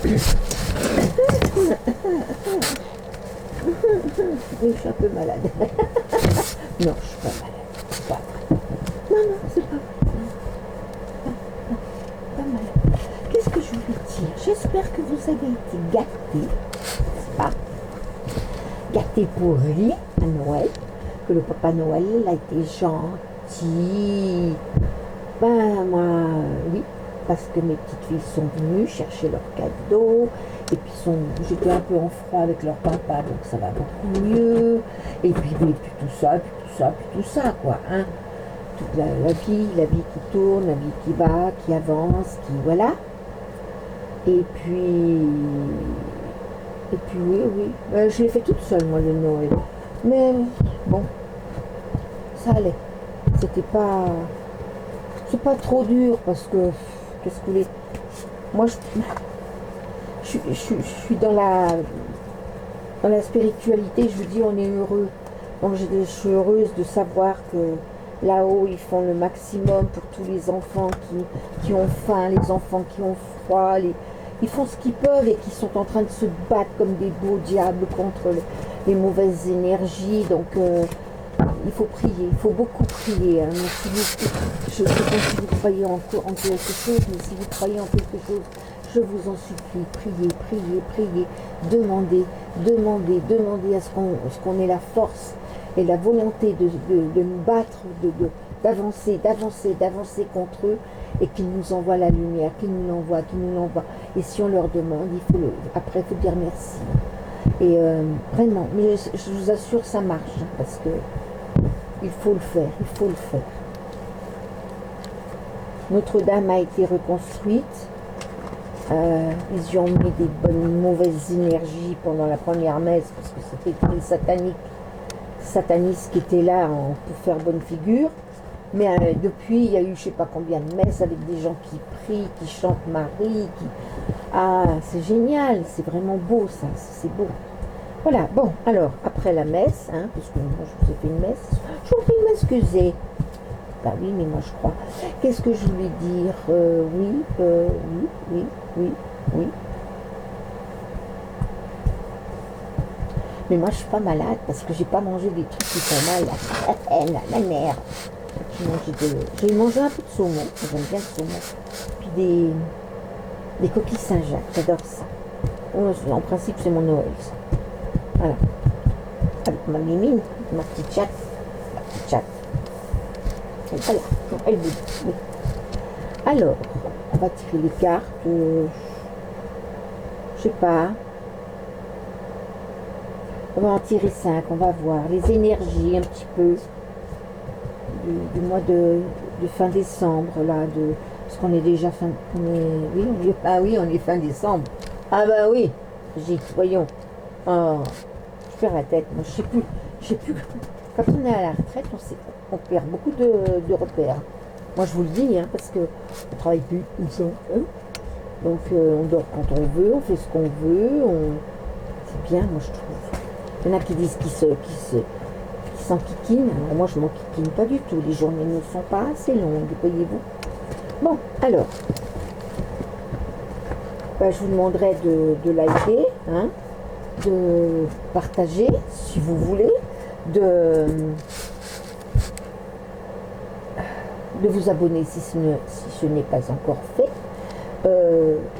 Oui, je suis un peu malade. Non, je suis pas malade. C'est pas vrai. Non, non, c'est pas vrai. Pas malade. Qu'est-ce que je voulais dire? J'espère que vous avez été gâtés, n'est-ce pas? Gâtés pour lui à Noël. Que le Papa Noël a été gentil. Ben, moi, oui. Parce que mes petites filles sont venues chercher leurs cadeaux. Et puis j'étais un peu en froid avec leur papa, donc ça va beaucoup mieux. Et puis tout ça, puis tout ça, puis tout ça, quoi. Hein. Toute la vie qui tourne, la vie qui va, qui avance, qui voilà. Et puis oui, oui. Ben, je l'ai fait toute seule, moi, le Noël. Mais bon, ça allait. C'était pas. C'est pas trop dur parce que. Qu'est-ce que vous voulez. Moi, je suis dans la spiritualité, je vous dis, on est heureux. Donc je suis heureuse de savoir que là-haut, ils font le maximum pour tous les enfants qui ont faim, les enfants qui ont froid, ils font ce qu'ils peuvent et qui sont en train de se battre comme des beaux diables contre les mauvaises énergies. Donc il faut prier, il faut beaucoup prier. Hein. Si je ne sais pas si vous croyez en quelque chose, mais si vous croyez en quelque chose, je vous en supplie, priez, priez, priez, demandez à ce qu'on ait la force et la volonté de nous battre, d'avancer contre eux et qu'ils nous envoient la lumière, qu'ils nous l'envoient. Et si on leur demande, après, il faut dire merci. Et vraiment, mais je vous assure, ça marche, hein, parce que il faut le faire. Notre-Dame a été reconstruite. Ils y ont mis des bonnes mauvaises énergies pendant la première messe parce que c'était les satanistes qui étaient là pour faire bonne figure. Mais depuis, il y a eu je sais pas combien de messes avec des gens qui prient, qui chantent Marie. Ah, c'est génial, c'est vraiment beau ça, c'est beau. Voilà, bon, alors, après la messe, hein, parce que moi je vous ai fait une messe, je vous fais une messe que j'ai. Bah oui, mais moi je crois. Qu'est-ce que je voulais dire? Oui. Mais moi je suis pas malade parce que j'ai pas mangé des trucs qui font mal. La nerf. J'ai mangé un peu de saumon, j'aime bien le saumon. Puis des coquilles Saint-Jacques, j'adore ça. En principe c'est mon Noël ça. Voilà. Avec ma mimine, ma petite chatte. Et voilà, elle veut. Oui. Alors, on va tirer les cartes. Je sais pas. On va en tirer 5, on va voir. Les énergies un petit peu du mois de fin décembre, là, parce qu'on est déjà fin. Oui, on est fin décembre. Ah bah oui, voyons. Oh, je perds la tête, moi je sais plus. Quand on est à la retraite, on perd beaucoup de repères. Moi je vous le dis, hein, parce qu'on ne travaille plus tout ça. Hein. Donc on dort quand on veut, on fait ce qu'on veut, c'est bien, moi je trouve. Il y en a qui disent qu'ils s'enquiquinent, alors moi je ne m'enquiquine pas du tout, les journées ne sont pas assez longues, voyez-vous. Bon, alors, je vous demanderai de liker, hein, de partager si vous voulez, de vous abonner si ce n'est pas encore fait,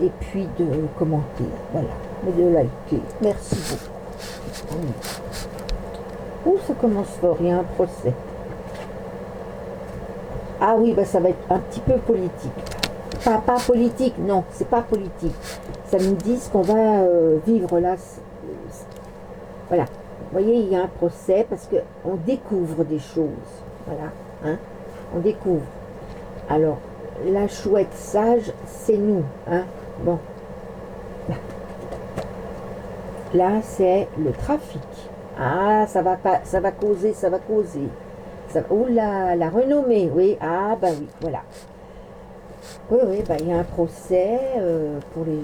et puis de commenter, voilà, et de liker. Merci beaucoup. Ouh, ça commence fort, il y a un procès. Ah oui, ça va être un petit peu politique. Pas politique, non, c'est pas politique. Ça nous dit ce qu'on va vivre là. Voilà. Vous voyez, il y a un procès parce qu'on découvre des choses. Voilà. Hein, on découvre. Alors, la chouette sage, c'est nous. Hein. Bon. Là, c'est le trafic. Ah, ça va causer. Oula, la renommée, oui. Ah, bah oui, voilà. Oui, il y a un procès pour les.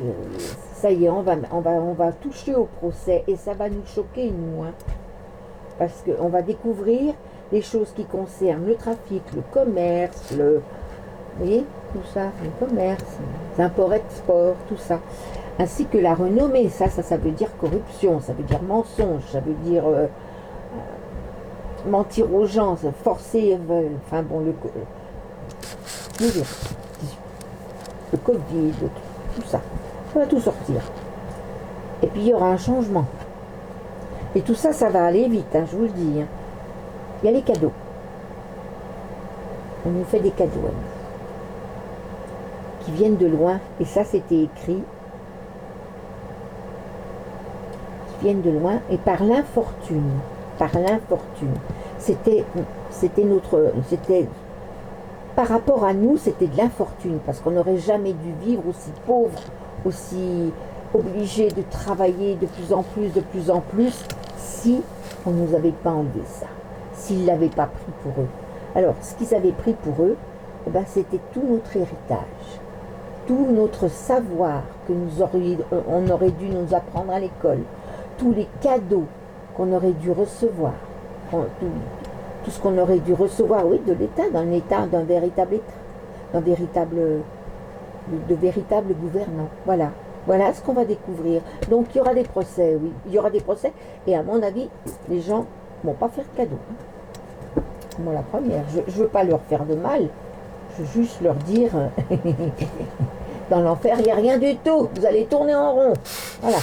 Ça y est, on va toucher au procès et ça va nous choquer, nous, hein, parce qu'on va découvrir des choses qui concernent le trafic, le commerce, vous voyez, tout ça, le commerce, l'import-export, tout ça. ainsi que la renommée. Ça veut dire corruption, ça veut dire mensonge, ça veut dire mentir aux gens, forcer, enfin bon, le Covid, tout ça, ça va tout sortir. Et puis il y aura un changement. Et tout ça, ça va aller vite, hein, je vous le dis. Hein. Il y a les cadeaux. On nous fait des cadeaux à nous, qui viennent de loin. Et ça, c'était écrit. Qui viennent de loin. Et par l'infortune. Par l'infortune. C'était par rapport à nous, c'était de l'infortune. Parce qu'on n'aurait jamais dû vivre aussi pauvre, aussi obligé de travailler de plus en plus, si on ne nous avait pas enlevé ça. S'ils ne l'avaient pas pris pour eux. Alors, ce qu'ils avaient pris pour eux, eh ben, c'était tout notre héritage, tout notre savoir que on aurait dû nous apprendre à l'école, tous les cadeaux qu'on aurait dû recevoir, tout ce qu'on aurait dû recevoir, oui, de l'État, d'un véritable État, de véritables gouvernants. Voilà. Voilà ce qu'on va découvrir. Donc, il y aura des procès, oui. Il y aura des procès. Et à mon avis, les gens ne vont pas faire de cadeaux. Moi, la première. Je ne veux pas leur faire de mal. Je veux juste leur dire, dans l'enfer, il n'y a rien du tout. Vous allez tourner en rond. Voilà.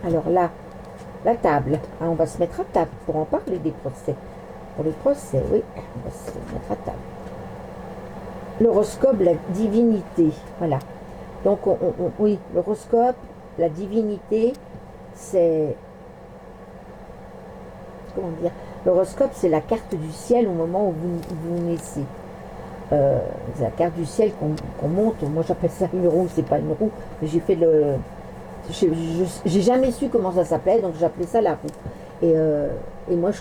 Alors là, la table. Ah, on va se mettre à table pour en parler des procès. Pour les procès, oui. On va se mettre à table. L'horoscope, la divinité. Voilà. Donc, oui, l'horoscope, la divinité, c'est... Comment dire? L'horoscope, c'est la carte du ciel au moment où vous naissez. C'est la carte du ciel qu'on monte. Moi, j'appelle ça une roue. C'est pas une roue, mais j'ai fait le... J'ai jamais su comment ça s'appelait, donc j'appelais ça la roue. Et moi,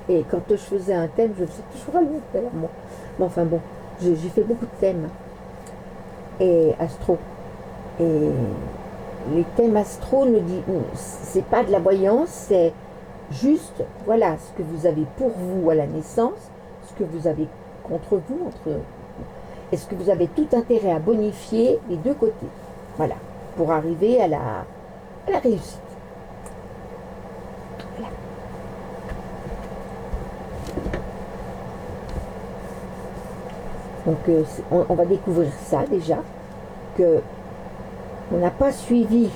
quand je faisais un thème, je faisais toujours le thème, moi. Mais enfin bon, j'ai fait beaucoup de thèmes. Et astro. Et les thèmes astro c'est pas de la voyance, c'est juste, voilà, ce que vous avez pour vous à la naissance, ce que vous avez contre vous, est-ce que vous avez tout intérêt à bonifier les deux côtés, voilà, pour arriver à la réussite. Voilà. Donc on va découvrir ça déjà, que on n'a pas suivi,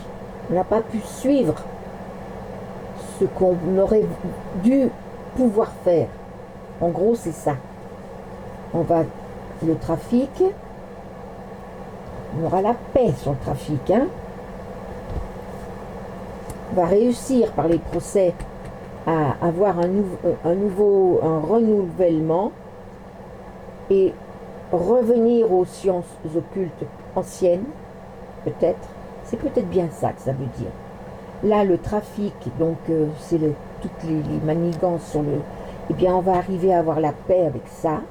on n'a pas pu suivre ce qu'on aurait dû pouvoir faire. En gros, c'est ça. Le trafic, on aura la paix sur le trafic. Hein. On va réussir par les procès à avoir un renouvellement et revenir aux sciences occultes anciennes. Peut-être, c'est peut-être bien ça que ça veut dire. Là, le trafic, donc c'est toutes les manigances sur le... Eh bien, on va arriver à avoir la paix avec ça.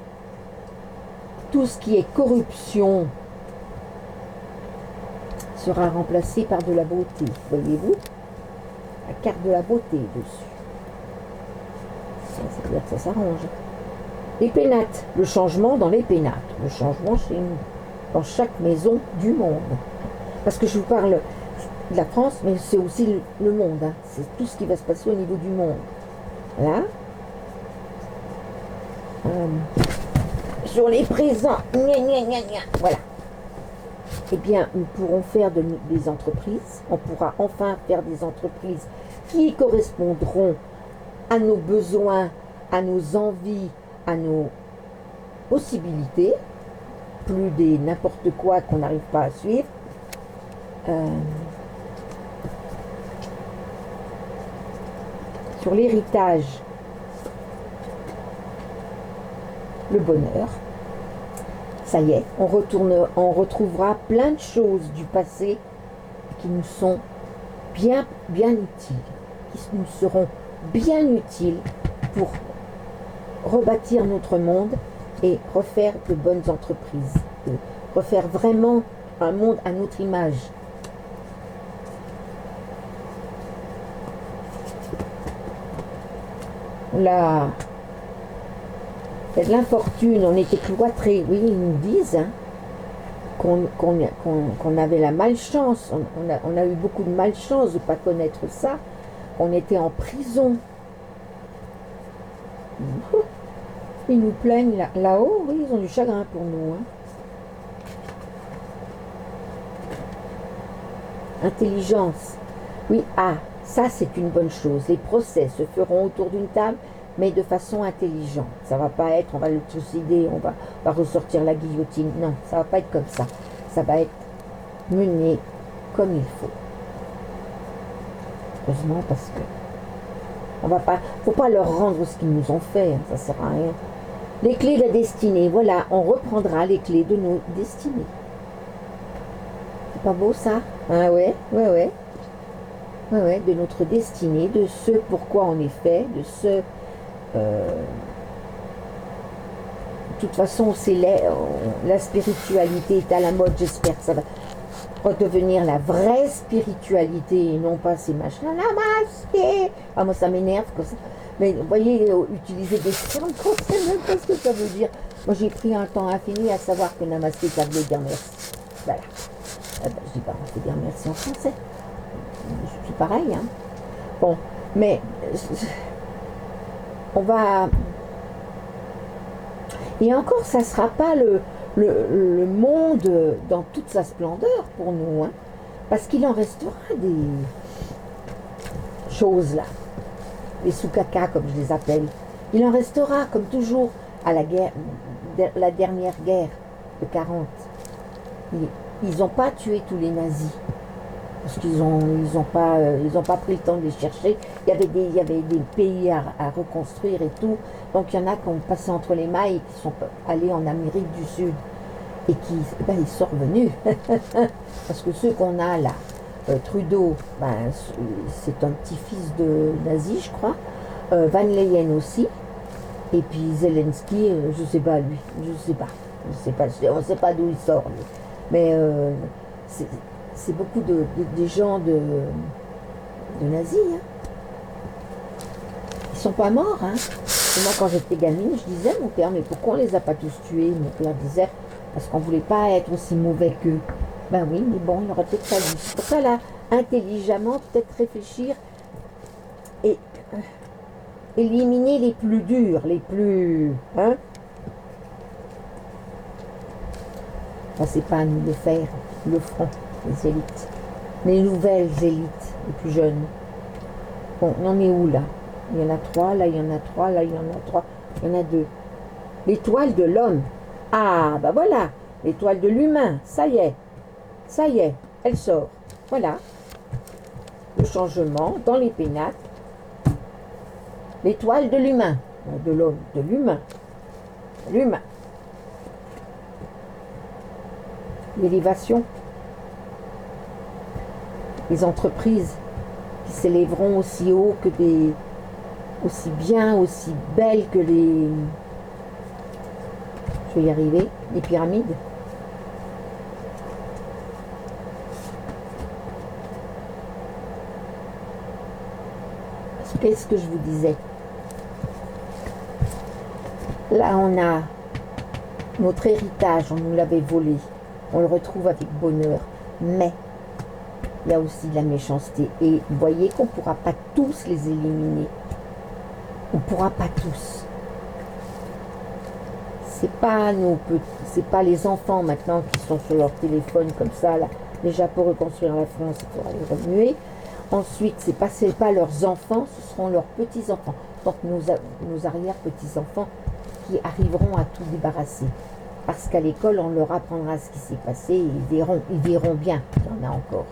Tout ce qui est corruption sera remplacé par de la beauté. Voyez-vous? La carte de la beauté dessus. Ça veut dire que ça s'arrange. Les pénates, le changement dans les pénates. Le changement chez nous, dans chaque maison du monde. Parce que je vous parle de la France, mais c'est aussi le monde. Hein. C'est tout ce qui va se passer au niveau du monde. Là. Sur les présents. Voilà. Eh bien, nous pourrons faire des entreprises. On pourra enfin faire des entreprises qui correspondront à nos besoins, à nos envies, à nos possibilités. Plus des n'importe quoi qu'on n'arrive pas à suivre. Sur l'héritage, le bonheur, ça y est, on retrouvera plein de choses du passé qui nous sont bien utiles, qui nous seront bien utiles pour rebâtir notre monde et refaire de bonnes entreprises, refaire vraiment un monde à notre image. Là, il y a de l'infortune, on était cloîtrés, oui, ils nous disent, hein, qu'on avait la malchance, on a eu beaucoup de malchance de ne pas connaître ça, qu'on était en prison. Ils nous plaignent là-haut, oui, ils ont du chagrin pour nous. Hein. Intelligence. Oui, ah, ça c'est une bonne chose. Les procès se feront autour d'une table, mais de façon intelligente. Ça va pas être, on va le trucider, va ressortir la guillotine. Non, ça va pas être comme ça. Ça va être mené comme il faut. Heureusement, parce que faut pas leur rendre ce qu'ils nous ont fait, hein, ça sert à rien. Les clés de la destinée, voilà, on reprendra les clés de nos destinées. C'est pas beau ça? Ah ouais, de notre destinée, de ce pourquoi on est fait, de ce... de toute façon, c'est la spiritualité est à la mode, j'espère que ça va redevenir la vraie spiritualité et non pas ces machins namasté. Ah, moi ça m'énerve comme ça. Mais vous voyez, utiliser des termes qu'on ne sait même pas ce que ça veut dire. Moi j'ai pris un temps infini à savoir que namasté ça veut dire merci. Voilà. Je dis pas on peut dire merci en français. Je suis pareil, hein. Bon, mais on va... Et encore, ça ne sera pas le monde dans toute sa splendeur pour nous, hein, parce qu'il en restera des choses là, les sous-caca comme je les appelle. Il en restera comme toujours à la guerre, la dernière guerre de 40. Ils n'ont pas tué tous les nazis parce qu'ils ont pas pris le temps de les chercher. Il y avait des pays à reconstruire et tout. Donc il y en a qui ont passé entre les mailles et qui sont allés en Amérique du Sud. Et qui, ils sont revenus. Parce que ceux qu'on a là, Trudeau, c'est un petit-fils de nazi, je crois. Van Leyen aussi. Et puis Zelensky, je ne sais pas lui. Je sais pas. On ne sait pas d'où il sort lui. Mais c'est beaucoup des gens de nazis. Hein. Ils sont pas morts. Hein. Et moi, quand j'étais gamine, je disais à mon père, mais pourquoi on les a pas tous tués? Mon père disait, parce qu'on voulait pas être aussi mauvais qu'eux. Ben oui, mais bon, il aurait peut-être fallu. C'est pour ça, là, intelligemment, peut-être réfléchir et éliminer les plus durs, les plus... Hein? Ben, c'est pas à nous de le faire, ils le feront, les élites. Les nouvelles élites, les plus jeunes. Bon, on en est où, là? Il y en a 3, là il y en a 3, là il y en a 3, il y en a 2. L'étoile de l'homme. Ah, bah voilà, l'étoile de l'humain, ça y est, elle sort. Voilà, le changement dans les pénacles. L'étoile de l'humain, de l'homme, de l'humain, l'élévation. Les entreprises qui s'élèveront aussi haut que aussi bien, aussi belles que les... Je vais y arriver, les pyramides. Qu'est-ce que je vous disais? Là, on a notre héritage, on nous l'avait volé. On le retrouve avec bonheur. Mais il y a aussi de la méchanceté. Et vous voyez qu'on ne pourra pas tous les éliminer. On ne pourra pas tous. C'est pas les enfants maintenant qui sont sur leur téléphone comme ça, là. Déjà pour reconstruire la France, il faudra les remuer. Ensuite, c'est pas leurs enfants, ce seront leurs petits-enfants. Donc nos arrière-petits-enfants qui arriveront à tout débarrasser. Parce qu'à l'école, on leur apprendra ce qui s'est passé et ils verront bien qu'il y en a encore.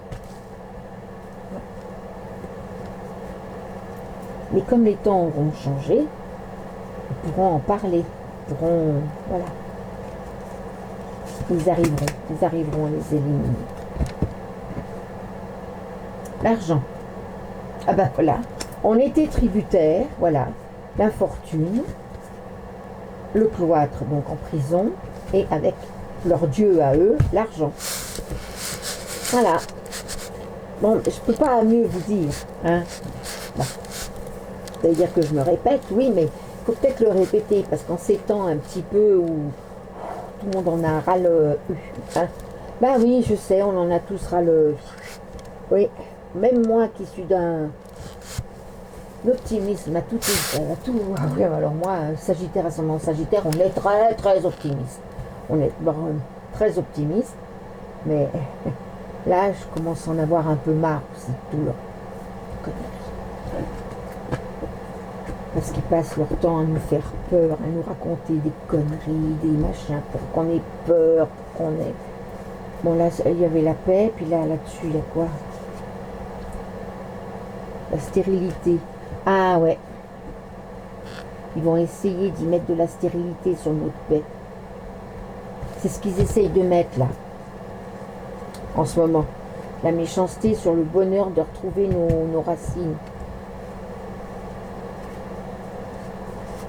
Mais comme les temps auront changé, ils pourront en parler. Voilà. Ils arriveront à les éliminer. L'argent. Ah ben voilà, on était tributaire, voilà, l'infortune, le cloître, donc en prison, et avec leur dieu à eux, l'argent. Voilà. Bon, je peux pas mieux vous dire, hein. Bon. C'est-à-dire que je me répète, oui, mais il faut peut-être le répéter, parce qu'en ces temps un petit peu où tout le monde en a ras le... Hein, Bah oui, je sais, on en a tous ras le... Oui, même moi qui suis d'un optimisme à tout... Ah oui, alors moi, Sagittaire, ascendant Sagittaire, on est très très optimiste. On est bon, très optimiste, mais là, je commence à en avoir un peu marre aussi, de tout leur conneries. Parce qu'ils passent leur temps à nous faire peur, à nous raconter des conneries, des machins, pour qu'on ait peur, pour qu'on ait... Bon, là, il y avait la paix, puis là-dessus, il y a quoi? La stérilité. Ah ouais. Ils vont essayer d'y mettre de la stérilité sur notre paix. C'est ce qu'ils essayent de mettre, là, en ce moment. La méchanceté sur le bonheur de retrouver nos racines.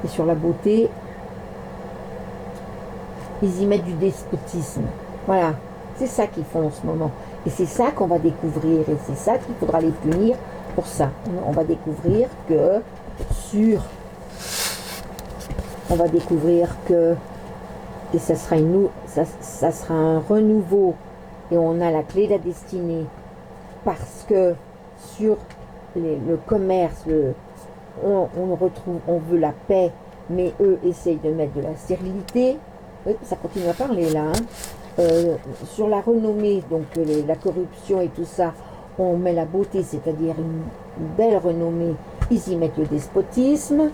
Et sur la beauté, ils y mettent du despotisme. Voilà. C'est ça qu'ils font en ce moment. Et c'est ça qu'on va découvrir. Et c'est ça qu'il faudra les punir pour ça. On va découvrir que on va découvrir que... Et ça sera, ça sera un renouveau. Et on a la clé de la destinée. Parce que sur le commerce, on retrouve, on veut la paix, mais eux essayent de mettre de la stérilité. Oui, ça continue à parler là. Sur la renommée, donc la corruption et tout ça, on met la beauté, c'est-à-dire une belle renommée. Ils y mettent le despotisme.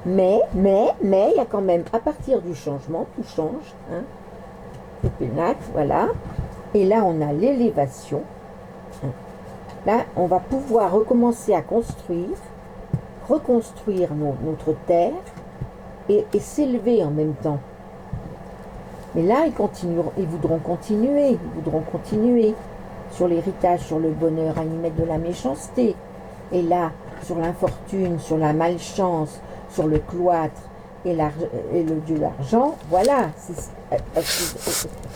Mais, il y a quand même, à partir du changement, tout change. Hein, le pénacle, voilà. Et là, on a l'élévation. Là, on va pouvoir recommencer à reconstruire notre terre et s'élever en même temps. Mais là, ils voudront continuer sur l'héritage, sur le bonheur, à y mettre de la méchanceté. Et là, sur l'infortune, sur la malchance, sur le cloître et le dieu l'argent, voilà.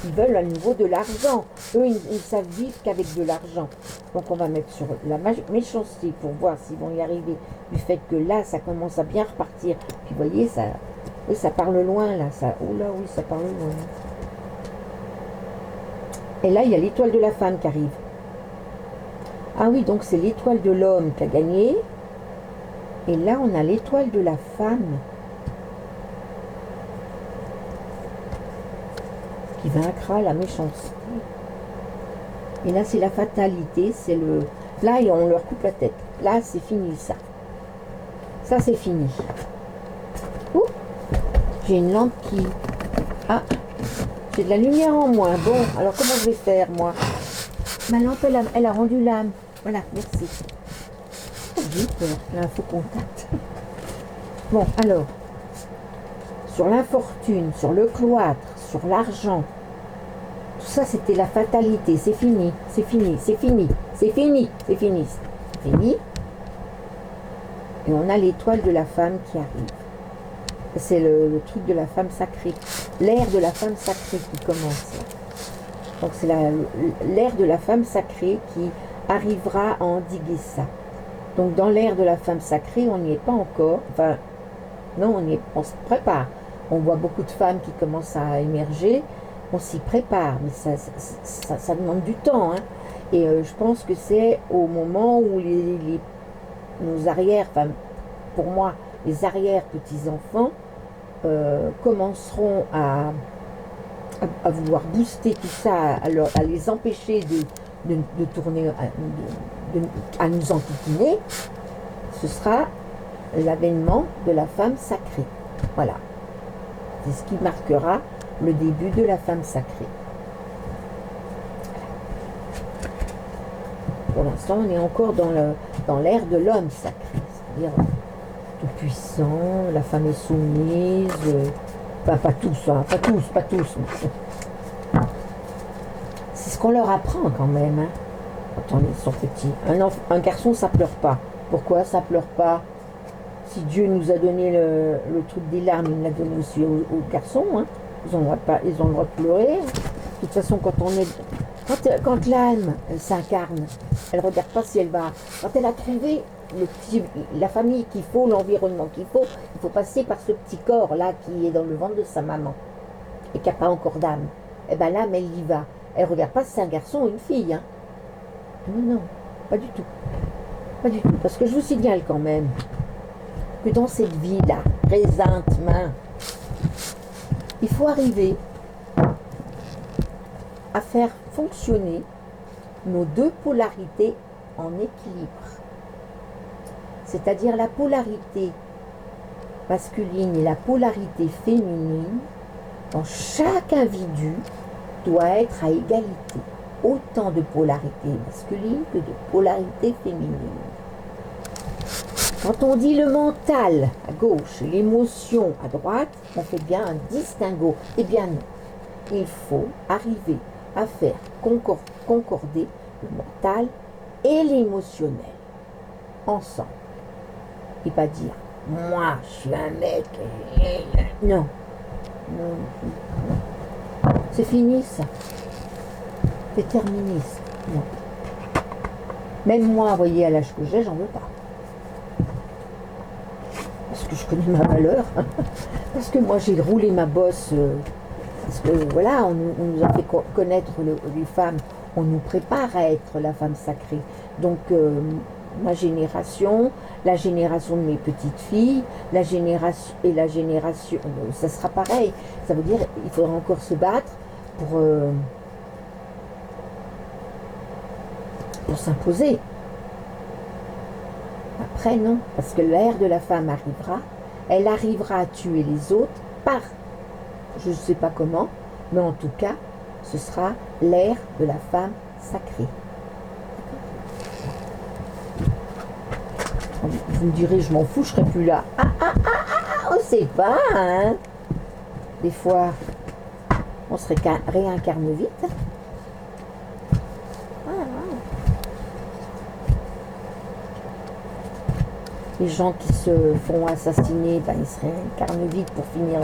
Ils veulent à nouveau de l'argent. Eux, ils savent vivre qu'avec de l'argent. Donc on va mettre sur la méchanceté pour voir s'ils vont y arriver. Du fait que là, ça commence à bien repartir. Puis vous voyez, ça parle loin là. Oh là, oui, ça parle loin. Et là, il y a l'étoile de la femme qui arrive. Ah oui, donc c'est l'étoile de l'homme qui a gagné. Et là, on a l'étoile de la femme qui vaincra la méchanceté. Et là, c'est la fatalité. Là, on leur coupe la tête. Là, c'est fini, ça. Ça, c'est fini. Ouh, j'ai une lampe qui... Ah, j'ai de la lumière en moins. Bon, alors comment je vais faire, moi? Ma lampe, elle a rendu l'âme. Voilà, merci. J'ai peur, l'infocontact. Bon, alors, sur l'infortune, sur le cloître, sur l'argent, tout ça, c'était la fatalité. C'est fini, c'est fini, c'est fini, c'est fini, c'est fini, c'est fini. Et on a l'étoile de la femme qui arrive. C'est le truc de la femme sacrée. L'ère de la femme sacrée qui commence. Donc c'est l'ère de la femme sacrée qui arrivera à endiguer ça. Donc dans l'ère de la femme sacrée, on n'y est pas encore. Enfin, non, on se prépare. On voit beaucoup de femmes qui commencent à émerger. On s'y prépare, mais ça demande du temps. Hein. Et je pense que c'est au moment où nos arrières, enfin pour moi, les arrière-petits-enfants commenceront à vouloir booster tout ça, à les empêcher de tourner, à nous enquiquiner, ce sera l'avènement de la femme sacrée. Voilà. C'est ce qui marquera le début de la femme sacrée. Pour l'instant, on est encore dans l'ère de l'homme sacré, c'est-à-dire tout puissant, la femme est soumise, enfin pas tous, hein, pas tous. C'est ce qu'on leur apprend quand même, hein, quand ils sont petits. Un garçon, ça pleure pas. Pourquoi ça pleure pas? Si Dieu nous a donné le truc des larmes, il l'a donné aussi aux garçons. Hein. Ils ont le droit de pleurer. De toute façon, quand l'âme s'incarne, elle ne regarde pas si elle va... Quand elle a trouvé la famille qu'il faut, l'environnement qu'il faut, il faut passer par ce petit corps-là qui est dans le ventre de sa maman et qui n'a pas encore d'âme. Et bien l'âme, elle y va. Elle ne regarde pas si c'est un garçon ou une fille. Hein. Non, non, pas du tout. Pas du tout. Parce que je vous signale quand même que dans cette vie-là, présentement, il faut arriver à faire fonctionner nos deux polarités en équilibre. C'est-à-dire la polarité masculine et la polarité féminine, dans chaque individu, doit être à égalité. Autant de polarité masculine que de polarité féminine. Quand on dit le mental à gauche et l'émotion à droite, on fait bien un distinguo. Eh bien non. Il faut arriver à faire concorder le mental et l'émotionnel ensemble. Et pas dire moi je suis un mec. Non. Non. C'est fini ça. C'est terminé ça. Non. Même moi, vous voyez, à l'âge que j'ai, j'en veux pas. Parce que je connais ma valeur. Parce que moi j'ai roulé ma bosse. Parce que voilà, on nous a fait connaître les femmes. On nous prépare à être la femme sacrée. Donc ma génération, la génération de mes petites filles, la génération et la génération, ça sera pareil. Ça veut dire il faudra encore se battre pour s'imposer. Après non, parce que l'ère de la femme arrivera, elle arrivera à tuer les autres par, je ne sais pas comment, mais en tout cas, ce sera l'ère de la femme sacrée. Vous me direz, je m'en fous, je serai plus là. On sait pas, hein. Des fois, on se réincarne vite. Les gens qui se font assassiner, ben, ils se réincarnent vite pour finir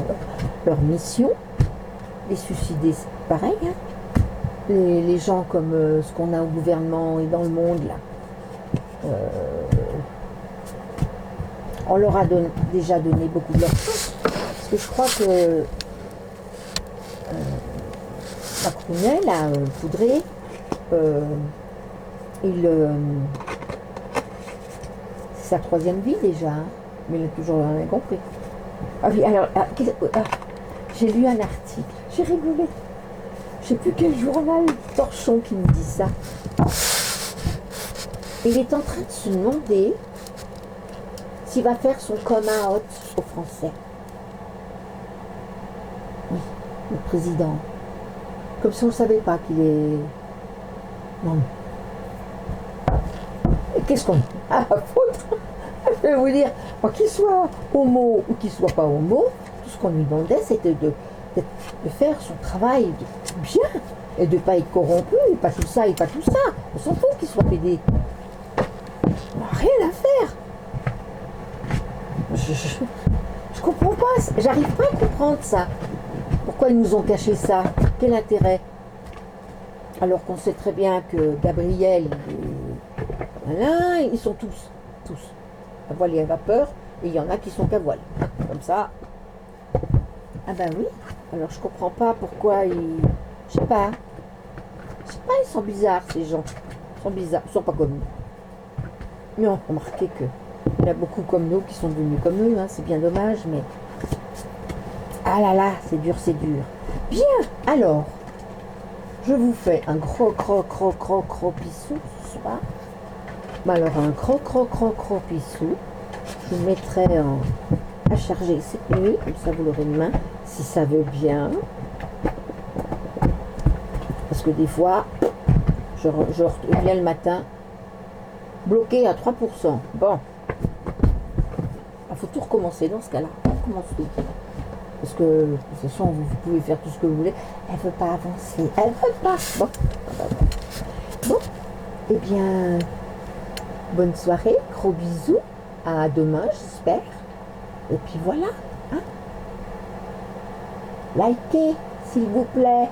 leur mission. Les suicidés, c'est pareil. Hein. Les gens comme ce qu'on a au gouvernement et dans le monde, là, on leur a déjà donné beaucoup de leur chance. Parce que je crois que Macronet, là, Poudré, c'est sa troisième vie déjà, hein, mais il a toujours rien compris. Ah oui, alors, j'ai lu un article, j'ai rigolé. Je sais plus quel journal, Torchon qui me dit ça. Il est en train de se demander s'il va faire son come out aux Français. Oui, le président. Comme si on ne savait pas qu'il est... Non. Et qu'est-ce qu'on a à foutre? Je vais vous dire, qu'il soit homo ou qu'il soit pas homo, tout ce qu'on lui demandait, c'était de faire son travail bien et de ne pas être corrompu, et pas tout ça et pas tout ça. On s'en fout qu'il soit pédé. On n'a rien à faire. Je comprends pas, j'arrive pas à comprendre ça. Pourquoi ils nous ont caché ça? Quel intérêt? Alors qu'on sait très bien que Gabriel, voilà, ils sont tous à voile et à vapeur, et il y en a qui sont qu'à voile. Comme ça. Ah ben oui. Alors je comprends pas pourquoi ils... Je sais pas, ils sont bizarres ces gens. Ils sont bizarres, ils sont pas comme nous. Mais on a remarqué que il y a beaucoup comme nous qui sont devenus comme eux, hein, c'est bien dommage, mais... Ah là là, c'est dur, c'est dur. Bien, alors, je vous fais un gros pissou ce soir. Mais alors un gros pissou, je le mettrai à charger cette nuit, comme ça vous l'aurez demain, si ça veut bien. Parce que des fois, je reviens le matin, bloqué à 3%. Bon. Il faut tout recommencer dans ce cas-là. On recommence tout. Parce que, de toute façon, vous pouvez faire tout ce que vous voulez. Elle ne veut pas avancer. Elle ne veut pas. Bon. Bon. Eh bien, bonne soirée. Gros bisous. À demain, j'espère. Et puis voilà. Hein. Likez, s'il vous plaît.